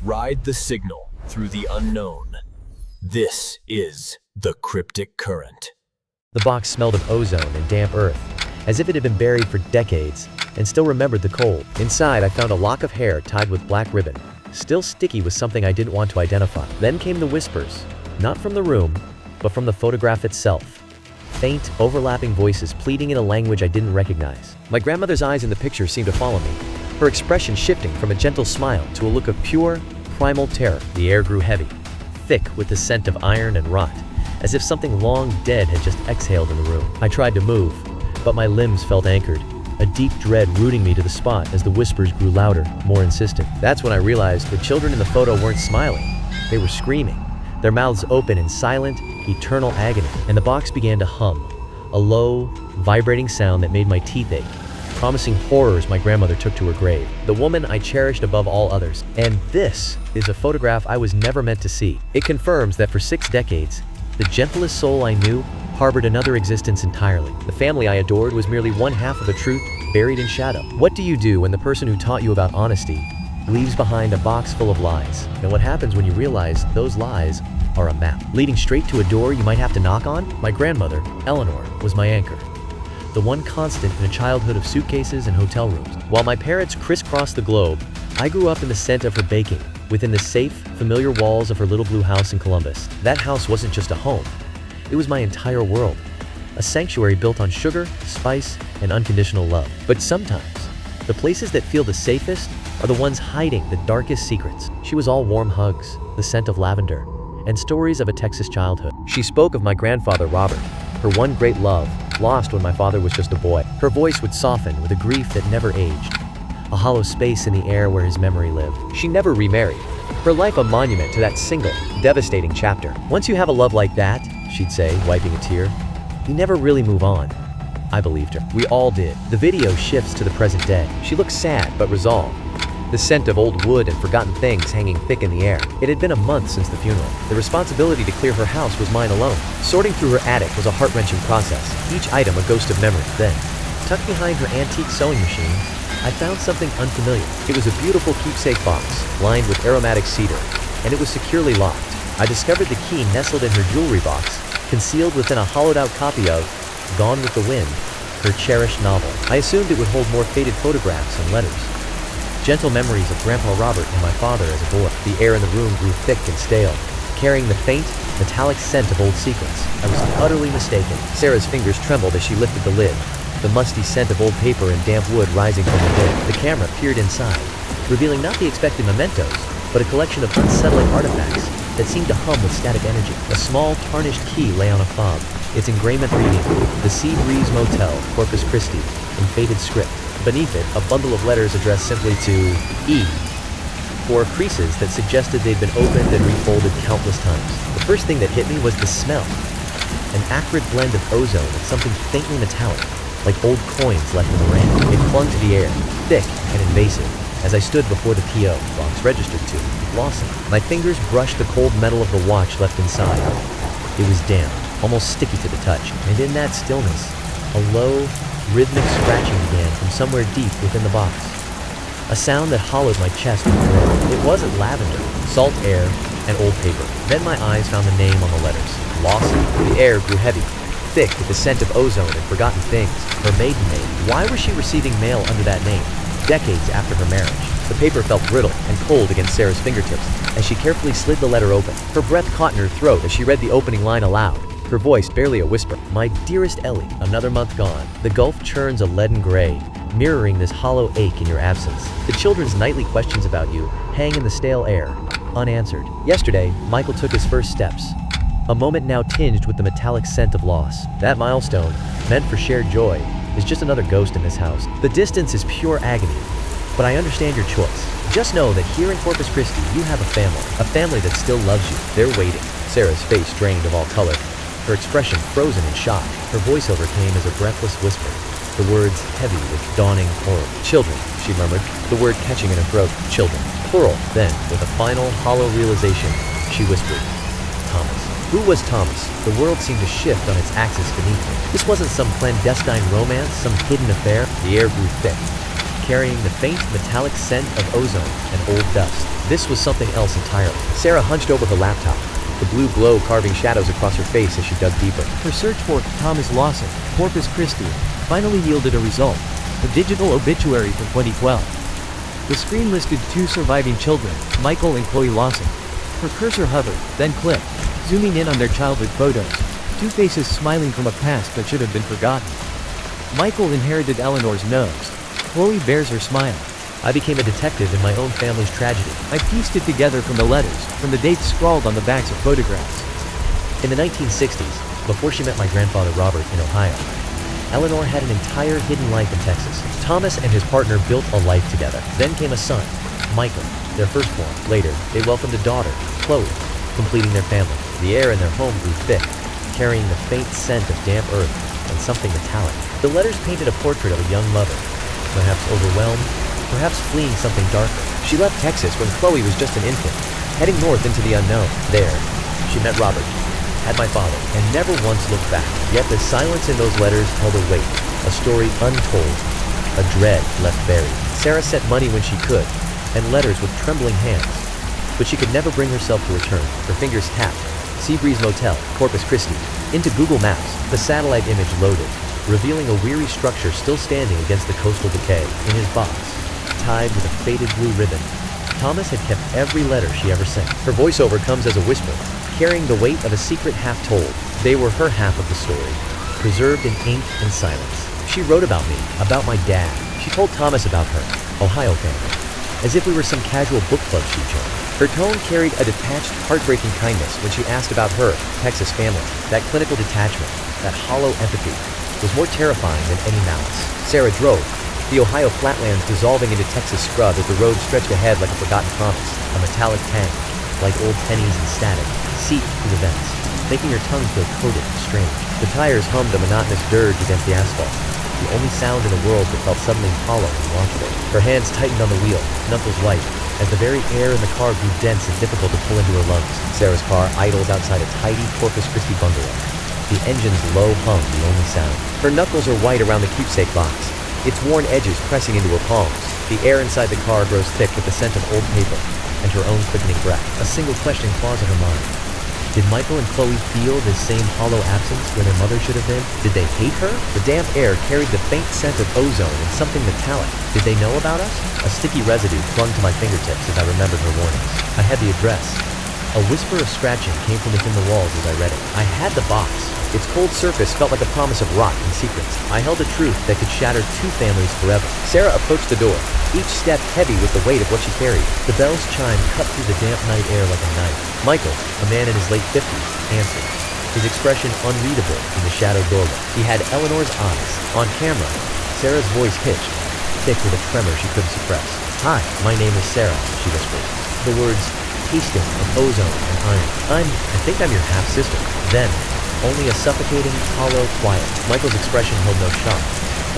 Ride the signal through the unknown. This is the cryptic current. The box smelled of ozone and damp earth, as if it had been buried for decades and still remembered the cold. Inside, I found a lock of hair tied with black ribbon, still sticky with something I didn't want to identify. Then came the whispers, not from the room, but from the photograph itself. Faint, overlapping voices pleading in a language I didn't recognize. My grandmother's eyes in the picture seemed to follow me, her expression shifting from a gentle smile to a look of pure, primal terror. The air grew heavy, thick with the scent of iron and rot, as if something long dead had just exhaled in the room. I tried to move, but my limbs felt anchored, a deep dread rooting me to the spot as the whispers grew louder, more insistent. That's when I realized the children in the photo weren't smiling, they were screaming, their mouths open in silent, eternal agony. And the box began to hum, a low, vibrating sound that made my teeth ache, promising horrors my grandmother took to her grave. The woman I cherished above all others. And this is a photograph I was never meant to see. It confirms that for 6 decades, the gentlest soul I knew harbored another existence entirely. The family I adored was merely one half of the truth buried in shadow. What do you do when the person who taught you about honesty leaves behind a box full of lies? And what happens when you realize those lies are a map leading straight to a door you might have to knock on? My grandmother, Eleanor, was my anchor, the one constant in a childhood of suitcases and hotel rooms. While my parents crisscrossed the globe, I grew up in the scent of her baking, within the safe, familiar walls of her little blue house in Columbus. That house wasn't just a home, it was my entire world, a sanctuary built on sugar, spice, and unconditional love. But sometimes, the places that feel the safest are the ones hiding the darkest secrets. She was all warm hugs, the scent of lavender, and stories of a Texas childhood. She spoke of my grandfather, Robert, her one great love, lost when my father was just a boy. Her voice would soften with a grief that never aged, a hollow space in the air where his memory lived. She never remarried, her life a monument to that single, devastating chapter. Once you have a love like that, she'd say, wiping a tear, you never really move on. I believed her. We all did. The video shifts to the present day. She looks sad but resolved, the scent of old wood and forgotten things hanging thick in the air. It had been a month since the funeral. The responsibility to clear her house was mine alone. Sorting through her attic was a heart-wrenching process, each item a ghost of memory. Then, tucked behind her antique sewing machine, I found something unfamiliar. It was a beautiful keepsake box, lined with aromatic cedar, and it was securely locked. I discovered the key nestled in her jewelry box, concealed within a hollowed-out copy of Gone with the Wind, her cherished novel. I assumed it would hold more faded photographs and letters, gentle memories of Grandpa Robert and my father as a boy. The air in the room grew thick and stale, carrying the faint, metallic scent of old secrets. I was utterly mistaken. Sarah's fingers trembled as she lifted the lid, the musty scent of old paper and damp wood rising from within. The camera peered inside, revealing not the expected mementos, but a collection of unsettling artifacts that seemed to hum with static energy. A small, tarnished key lay on a fob, its engravement reading, "The Sea Breeze Motel, Corpus Christi," in faded script. Beneath it, a bundle of letters addressed simply to E, or creases that suggested they'd been opened and refolded countless times. The first thing that hit me was the smell, an acrid blend of ozone and something faintly metallic, like old coins left in the rain. It clung to the air, thick and invasive, as I stood before the P.O. box registered to Lawson. My fingers brushed the cold metal of the watch left inside. It was damp, almost sticky to the touch, and in that stillness, a low, rhythmic scratching began from somewhere deep within the box, a sound that hollowed my chest with dread. It wasn't lavender, salt air, and old paper. Then my eyes found the name on the letters, Lawson. The air grew heavy, thick with the scent of ozone and forgotten things. Her maiden name. Why was she receiving mail under that name, decades after her marriage? The paper felt brittle and cold against Sarah's fingertips as she carefully slid the letter open. Her breath caught in her throat as she read the opening line aloud, her voice barely a whisper. "My dearest Ellie, another month gone. The gulf churns a leaden gray, mirroring this hollow ache in your absence. The children's nightly questions about you hang in the stale air, unanswered. Yesterday, Michael took his first steps, a moment now tinged with the metallic scent of loss. That milestone, meant for shared joy, is just another ghost in this house. The distance is pure agony, but I understand your choice. Just know that here in Corpus Christi, you have a family that still loves you. They're waiting." Sarah's face drained of all color, her expression frozen in shock. Her voiceover came as a breathless whisper, the words heavy with dawning horror. "Children," she murmured, the word catching in her throat. "Children." Plural. Then, with a final, hollow realization, she whispered, "Thomas." Who was Thomas? The world seemed to shift on its axis beneath me. This wasn't some clandestine romance, some hidden affair. The air grew thick, carrying the faint metallic scent of ozone and old dust. This was something else entirely. Sarah hunched over her laptop, the blue glow carving shadows across her face as she dug deeper. Her search for Thomas Lawson, Corpus Christi, finally yielded a result, a digital obituary from 2012. The screen listed 2 surviving children, Michael and Chloe Lawson. Her cursor hovered, then clicked, zooming in on their childhood photos, 2 faces smiling from a past that should have been forgotten. Michael inherited Eleanor's nose. Chloe bears her smile. I became a detective in my own family's tragedy. I pieced it together from the letters, from the dates scrawled on the backs of photographs. In the 1960s, before she met my grandfather Robert in Ohio, Eleanor had an entire hidden life in Texas. Thomas and his partner built a life together. Then came a son, Michael, their firstborn. Later, they welcomed a daughter, Chloe, completing their family. The air in their home grew thick, carrying the faint scent of damp earth and something metallic. The letters painted a portrait of a young mother, perhaps overwhelmed, perhaps fleeing something darker. She left Texas when Chloe was just an infant, heading north into the unknown. There, she met Robert, had my father, and never once looked back. Yet the silence in those letters held a weight, a story untold, a dread left buried. Sarah sent money when she could, and letters with trembling hands, but she could never bring herself to return. Her fingers tapped. Seabreeze Motel, Corpus Christi. Into Google Maps, the satellite image loaded, revealing a weary structure still standing against the coastal decay. In his box, tied with a faded blue ribbon, Thomas had kept every letter she ever sent. Her voiceover comes as a whisper, carrying the weight of a secret half told. They were her half of the story, preserved in ink and silence. She wrote about me, about my dad. She told Thomas about her, Ohio family, as if we were some casual book club she joined. Her tone carried a detached, heartbreaking kindness when she asked about her, Texas family. That clinical detachment, that hollow empathy, was more terrifying than any malice. Sarah drove, the Ohio flatlands dissolving into Texas scrub as the road stretched ahead like a forgotten promise. A metallic tang, like old pennies and static, seeped through the vents, making her tongue feel coated and strange. The tires hummed a monotonous dirge against the asphalt, the only sound in the world that felt suddenly hollow and watchful. Her hands tightened on the wheel, knuckles white, as the very air in the car grew dense and difficult to pull into her lungs. Sarah's car idles outside a tidy Corpus Christi bungalow, the engine's low hum the only sound. Her knuckles are white around the keepsake box, its worn edges pressing into her palms. The air inside the car grows thick with the scent of old paper and her own quickening breath. A single question claws at her mind. Did Michael and Chloe feel this same hollow absence where their mother should have been? Did they hate her? The damp air carried the faint scent of ozone and something metallic. Did they know about us? A sticky residue clung to my fingertips as I remembered her warnings. I had the address. A whisper of scratching came from within the walls as I read it. I had the box. Its cold surface felt like a promise of rot and secrets. I held a truth that could shatter 2 families forever. Sarah approached the door, each step heavy with the weight of what she carried. The bell's chime cut through the damp night air like a knife. Michael, a man in his late 50s, answered, his expression unreadable in the shadowed doorway. He had Eleanor's eyes. On camera, Sarah's voice hitched, thick with a tremor she couldn't suppress. "Hi, my name is Sarah," she whispered. The words, tasting of ozone and iron. I think I'm your half-sister. Then, only a suffocating, hollow quiet. Michael's expression held no shock,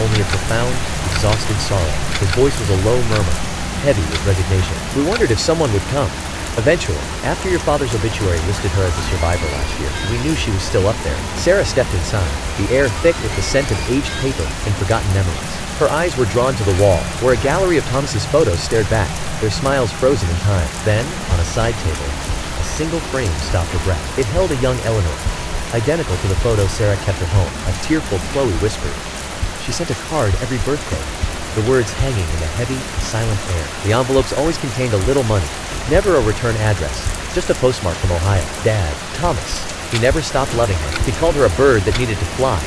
only a profound, exhausted sorrow. His voice was a low murmur, heavy with resignation. We wondered if someone would come. Eventually, after your father's obituary listed her as a survivor last year, we knew she was still up there. Sarah stepped inside, the air thick with the scent of aged paper and forgotten memories. Her eyes were drawn to the wall, where a gallery of Thomas's photos stared back, their smiles frozen in time. Then, on a side table, a single frame stopped her breath. It held a young Eleanor, identical to the photo Sarah kept at home. A tearful Chloe whispered, "She sent a card every birthday," the words hanging in the heavy, silent air. The envelopes always contained a little money, never a return address, just a postmark from Ohio. Dad, Thomas, he never stopped loving her. He called her a bird that needed to fly,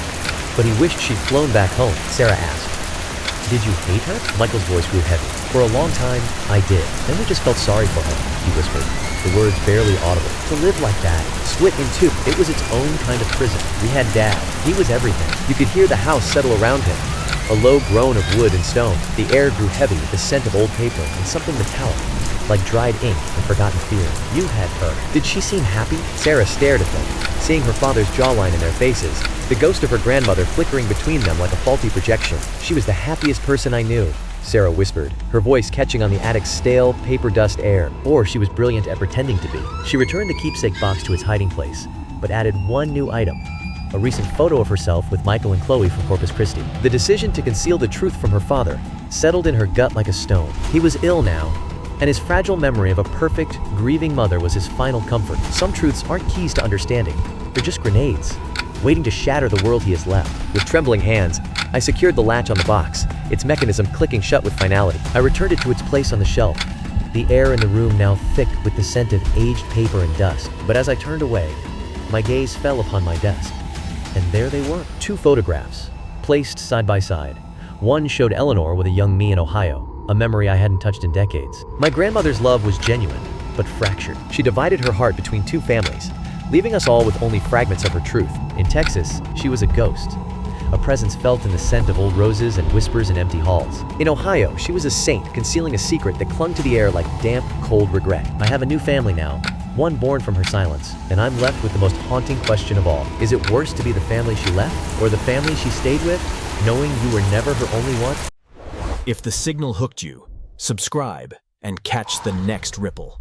but he wished she'd flown back home. Sarah asked, "Did you hate her?" Michael's voice grew heavy. "For a long time, I did. Then we just felt sorry for her," he whispered, the words barely audible. To live like that, split in two, it was its own kind of prison. We had Dad. He was everything. You could hear the house settle around him, a low groan of wood and stone. The air grew heavy with the scent of old paper and something metallic, like dried ink and forgotten fear. You had her. Did she seem happy? Sarah stared at them, seeing her father's jawline in their faces, the ghost of her grandmother flickering between them like a faulty projection. "She was the happiest person I knew," Sarah whispered, her voice catching on the attic's stale, paper dust air. Or she was brilliant at pretending to be. She returned the keepsake box to its hiding place, but added one new item, a recent photo of herself with Michael and Chloe from Corpus Christi. The decision to conceal the truth from her father settled in her gut like a stone. He was ill now, and his fragile memory of a perfect, grieving mother was his final comfort. Some truths aren't keys to understanding. They're just grenades, waiting to shatter the world he has left. With trembling hands, I secured the latch on the box, its mechanism clicking shut with finality. I returned it to its place on the shelf, the air in the room now thick with the scent of aged paper and dust. But as I turned away, my gaze fell upon my desk, and there they were. 2 photographs, placed side by side. One showed Eleanor with a young me in Ohio, a memory I hadn't touched in decades. My grandmother's love was genuine, but fractured. She divided her heart between 2 families, leaving us all with only fragments of her truth. In Texas, she was a ghost, a presence felt in the scent of old roses and whispers in empty halls. In Ohio, she was a saint, concealing a secret that clung to the air like damp, cold regret. I have a new family now, one born from her silence, and I'm left with the most haunting question of all. Is it worse to be the family she left, or the family she stayed with, knowing you were never her only one? If the signal hooked you, subscribe and catch the next ripple.